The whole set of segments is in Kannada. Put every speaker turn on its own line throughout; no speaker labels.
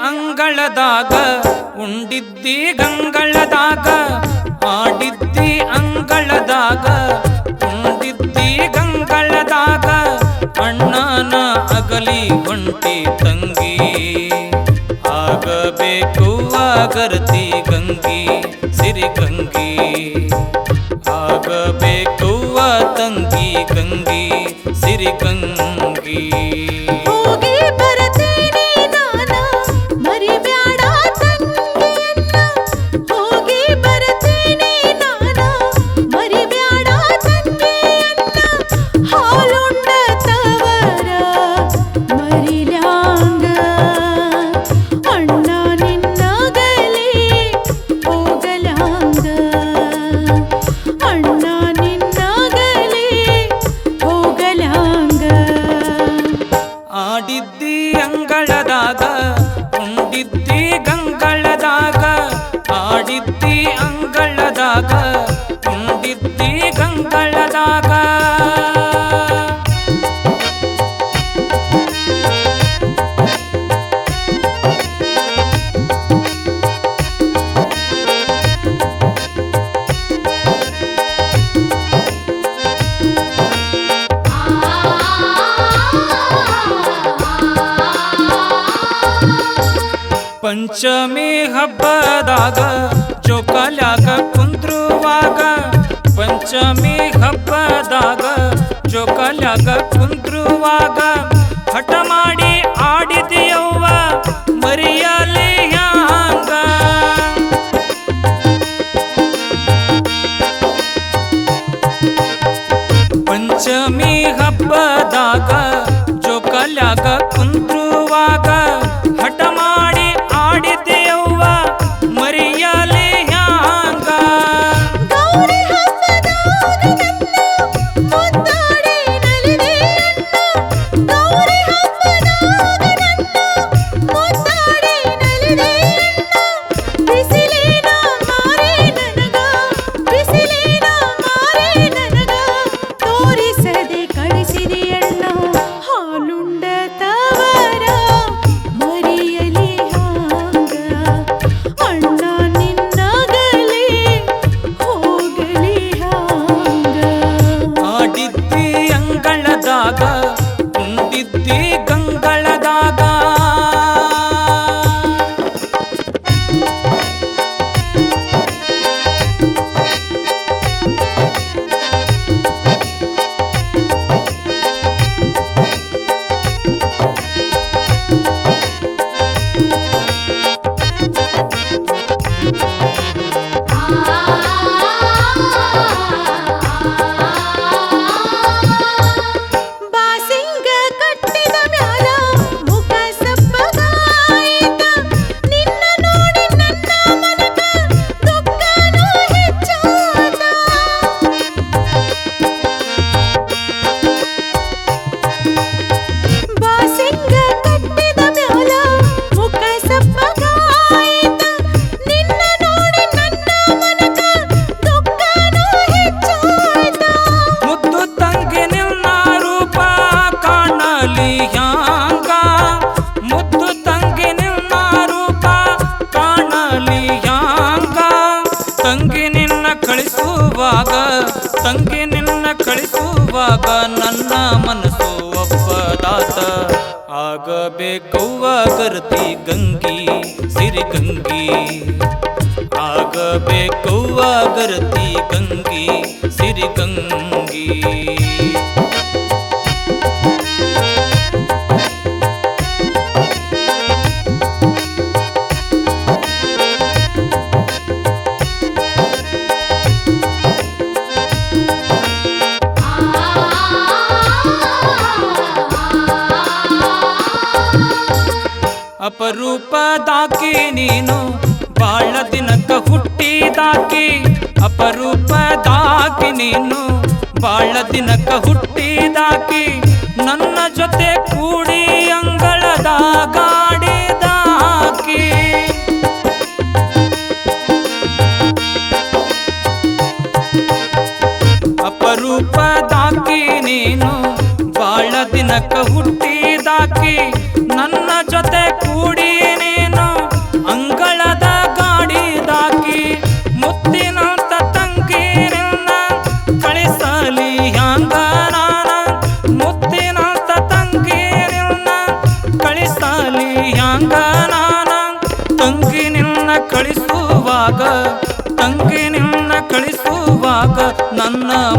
ಅಂಗಳದಾಗ ಉಂಡಿದ್ದಿ ಗಂಗಳದಾಗ ಆಡಿದ್ದಿ ಅಂಗಳದಾಗ ಉಂಡಿದ್ದಿ ಗಂಗಳದಾಗ ಅಣ್ಣನ ಅಗಲಿ ಹೊಂಟಿ ತಂಗಿ ಆಗಬೇಕು ಆಗರ್ತಿ ಗಂಗಿ ಸಿರಿ ಗಂಗಿ ಆಗಬೇಕು ತಂಗಿ ಗಂಗಿ ಸಿರಿ ಗಂಗಿ
ಹೋಗಿ ಬರತೇನೆ ನಾನ ಮರಿಬ್ಯಾಡ ತಂಗಿಯನ್ನ ಹೋಗಿ ಬರತೇನೆ ನಾನ ಮರಿಬ್ಯಾಡ ತಂಗಿಯನ್ನ ಹಾಲುಂಡ ತವರ ಮರಿಲ್ಯಾಂಗ ಅಣ್ಣ ನಿನ್ನಗಲಿ ಹೋಗಲಾಂಗ ಅಣ್ಣ ನಿನ್ನಗಲಿ ಹೋಗಲಾಂಗ
ಆಡಿದ್ದಿ ಅಂಗಳದಾಗ ಉಂಡಿದ್ದಿ ಗಂಗಳದಾಗ ಆಡಿದ್ದಿ ಅಂಗಳದಾಗ ಉಂಡಿದ್ದಿ ಗಂಗಳದಾಗ ಪಂಚಮಿ ಹಬ್ಬದಾಗ ಜೋಕಾಲ್ಯಾಗ ಕುಂದ್ರುವಾಗ ಪಂಚಮಿ ಹಬ್ಬದಾಗ ಜೋಕಾಲ್ಯಾಗ ಕುಂದ್ರುವಾಗ ಹಠ ಮಾಡಿ ಆಡಿದೆಯವ್ವ ಮರಿಯಲಿ ಹ್ಯಾಂಗ ಪಂಚಮಿ ಹಬ್ಬದಾಗ ಜೋಕಾಲ್ಯಾಗ ಕುಂದ್ರುವಾಗ ಹಠ ಮಾಡಿ ಆಡಿದೆಯವ್ವ ಮರಿಯಲಿ ಹ್ಯಾಂಗ
ಗೌರಿ ಹಬ್ಬದಾಗ ನನ್ನ ಮುದ್ದಾಡಿ ನಲಿದೆ ಅಣ್ಣ ಗೌರಿ ಹಬ್ಬದಾಗ ನನ್ನ ಮುದ್ದಾಡಿ ನಲಿದೆ ಅಣ್ಣ ಬಿಸಿಲಿನ ಮಾರೆ ನನಗ ಬಿಸಿಲಿನ ಮಾರೆ ನನಗ ತೋರಿಸದೆ ಕಳಿಸಿದೆ ಅಣ್ಣ ಹಾಲುಂಡ ತವರ ಮರಿಯಲಿ ಹಾಂಗ ಅಣ್ಣ ನಿನ್ನಗಲಿ ಹೋಗಲಿ ಹಾಂಗ
ಆಡಿದ್ದಿ ಅಂಗಳದಾಗ ಉಂಡಿದ್ದಿ ಗಂಗಳದಾಗ
ಬಾಸಿಂಗ ಕಟ್ಟಿದ ಮ್ಯಾಲ ಮುಖ ಸಪ್ಪಗಾಯಿತ ನಿನ್ನ ನೋಡಿ ನನ್ನ ಮನಕ ದುಃಖನೂ ಹೆಚ್ಚಾದ ಬಾಸಿಂಗ ಕಟ್ಟಿದ ಮ್ಯಾಲ ಮುಖ ಸಪ್ಪಗಾಯಿತ ನಿನ್ನ ನೋಡಿ ನನ್ನ ಮನಕ ದುಃಖನೂ ಹೆಚ್ಚಾದ
ಮುದ್ದು ತಂಗಿ ನಿನ್ನ ರೂಪ ಕಾಣಲಿ ಹ್ಯಾಂಗ ಮುದ್ದು ತಂಗಿ ನಿನ್ನ ರೂಪ ಕಾಣಲಿ ಹ್ಯಾಂಗ ತಂಗಿ ನಿನ್ನ ಕಳಿಸುವಾಗ ತಂಗಿ ನಿನ್ನ ಕಳಿಸುವಾಗ ನನ್ನ ಮನಸ್ಸು ಒಪ್ಪದಾತ ಆಗಬೇಕವ್ವ ಗರ್ತಿ ಗಂಗಿ ಸಿರಿ ಗಂಗಿ ಆಗಬೇಕವ್ವ ಗರ್ತಿ ಗಂಗಿ ಸಿರಿ ಗಂಗಿ ಅಪರೂಪದಾಕಿ ನೀನು ಬಾಳ ದಿನಕ್ಕ ಹುಟ್ಟಿದಾಕಿ ಅಪರೂಪದಾಕಿ ನೀನು ಬಾಳ ದಿನಕ್ಕ ಹುಟ್ಟಿದಾಕಿ ನನ್ನ ಜೊತೆ ಕೂಡಿ ಅಂಗಳದಾಗಾಡಿದಾಕಿ ಅಪರೂಪದಾಕಿ ನೀನು ಬಾಳ ದಿನಕ್ಕ ಹುಟ್ಟಿದಾಕಿ ನನ್ನ ಜೊತೆ ಕೂಡಿ ನೀನು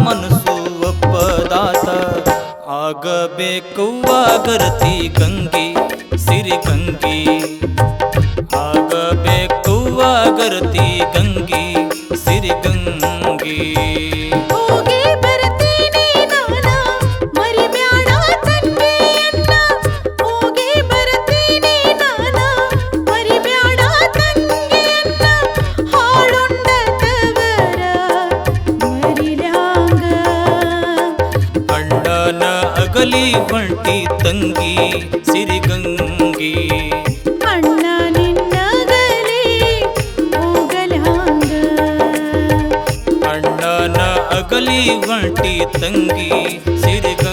ಮನಸ್ಸು ಒಪ್ಪದಾತ ಆಗಬೇಕವ್ವ ಗರತಿ ಗಂಗಿ ಸಿರಿಗಂಗಿ ಆಗಬೇಕವ್ವ ಗರತಿ ಗಂಗಿ ಸಿರಿಗಂಗಿ
ಹೋಗಿ ಬರ್ತೀನಿ ನಾನ ಮರಿಬ್ಯಾಡ ತಂಗಿಯನ್ನ ಹೋಗಿ ಬರ್ತೀನಿ ನಾನ ಮರಿಬ್ಯಾಡ ತಂಗಿಯನ್ನ ಹಾಳುಂಡ ತವರ ಮರಿಲ್ಯಾಂಗ
ಅಣ್ಣನ ಅಗಲಿ ಹೊಂಟಿ ತಂಗಿ ಸಿರಿಗಂಗಿ
ಅಣ್ಣ ನಿನ್ನಗಲಿ ಹೋಗಲ್ಯಾಂಗ
ಅಣ್ಣನ ಅಗಲಿ ಹೊಂಟಿ ತಂಗಿ ಸಿರಿಗಂಗಿ